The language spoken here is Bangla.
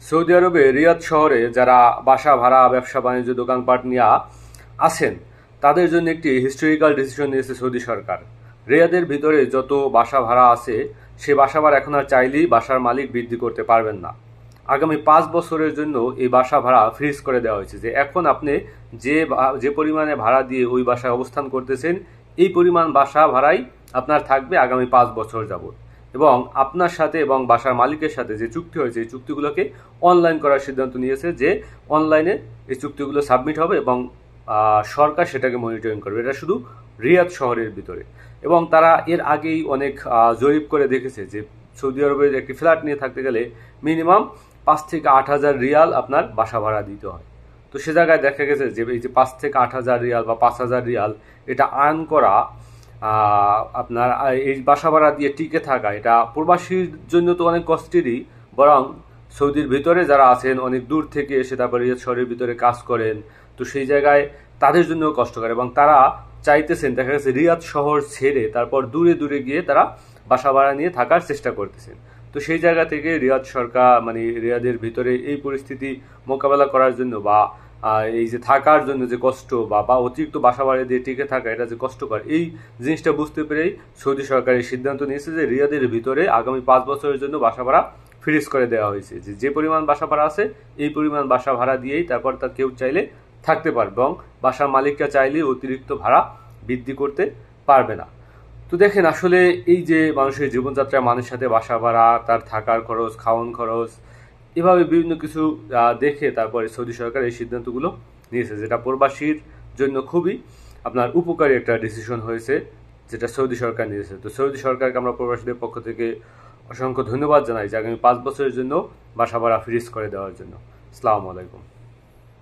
সৌদি আরবে রিয়াদ শহরে যারা বাসা ভাড়া ব্যবসা বাণিজ্য দোকানপাট নিয়ে আছেন তাদের জন্য একটি হিস্টোরিক্যাল ডিসিশন নিয়েছে সৌদি সরকার। রিয়াদের ভিতরে যত বাসা ভাড়া আছে সে বাসা ভাড়া এখন আর চাইলেই বাসার মালিক বৃদ্ধি করতে পারবেন না। আগামী 5 বছরের জন্য এই বাসা ভাড়া ফ্রিজ করে দেওয়া হয়েছে, যে এখন আপনি যে পরিমাণে ভাড়া দিয়ে ওই বাসায় অবস্থান করতেছেন এই পরিমাণ বাসা ভাড়াই আপনার থাকবে আগামী 5 বছর যাবত। এবং আপনার সাথে এবং বাসার মালিকের সাথে যে চুক্তি হয়েছে এই চুক্তিগুলোকে অনলাইন করার সিদ্ধান্ত নিয়েছে, যে অনলাইনে এই চুক্তিগুলো সাবমিট হবে এবং সরকার সেটাকে মনিটরিং করবে। এটা শুধু রিয়াদ শহরের ভিতরে। এবং তারা এর আগেই অনেক জরিপ করে দেখেছে যে সৌদি আরবের একটি ফ্ল্যাট নিয়ে থাকতে গেলে মিনিমাম 5 থেকে 8 হাজার রিয়াল আপনার বাসা ভাড়া দিতে হয়। তো সে জায়গায় দেখা গেছে যে এই যে 5 থেকে 8 হাজার রিয়াল বা 5 হাজার রিয়াল এটা আর্ন করা, আপনার এই বাসা ভাড়া দিয়ে টিকে থাকা, এটা প্রবাসীর জন্য তো অনেক কষ্টেরই, বরং সৌদির ভিতরে যারা আছেন অনেক দূর থেকে এসে তারপরে রিয়াদ শহরের ভিতরে কাজ করেন, তো সেই জায়গায় তাদের জন্য কষ্টকর। এবং তারা চাইতেছেন, দেখা গেছে রিয়াদ শহর ছেড়ে তারপর দূরে দূরে গিয়ে তারা বাসা ভাড়া নিয়ে থাকার চেষ্টা করতেছেন। তো সেই জায়গা থেকে রিয়াদ সরকার রিয়াদের ভিতরে এই পরিস্থিতি মোকাবেলা করার জন্য বা এই যে থাকার জন্য যে কষ্ট বা অতিরিক্ত বাসা ভাড়া দিয়ে টিকে থাকা এটা যে কষ্টকর, এই জিনিসটা বুঝতে পেরেই সৌদি সরকার এই সিদ্ধান্ত নিয়েছে যে রিয়াদের ভিতরে আগামী 5 বছরের জন্য বাসা ভাড়া ফ্রিজ করে দেওয়া হয়েছে। যে পরিমাণ বাসা ভাড়া আছে এই পরিমাণ বাসা ভাড়া দিয়েই তারপর তার কেউ চাইলে থাকতে পারবে এবং বাসার মালিকরা চাইলে অতিরিক্ত ভাড়া বৃদ্ধি করতে পারবে না। তো দেখেন, আসলে এই যে মানুষের জীবনযাত্রায় মানুষের সাথে বাসা ভাড়া, তার থাকার খরচ, খাওয়ান খরচ, এভাবে বিভিন্ন কিছু দেখে তারপরে সৌদি সরকার এই সিদ্ধান্তগুলো নিয়েছে, যেটা প্রবাসীর জন্য খুবই আপনার উপকারী একটা ডিসিশন হয়েছে যেটা সৌদি সরকার নিয়েছে। তো সৌদি সরকারকে আমরা প্রবাসীদের পক্ষ থেকে অসংখ্য ধন্যবাদ জানাই যে আগামী 5 বছরের জন্য বাসা ভাড়া ফ্রিজ করে দেওয়ার জন্য। আসসালামু আলাইকুম।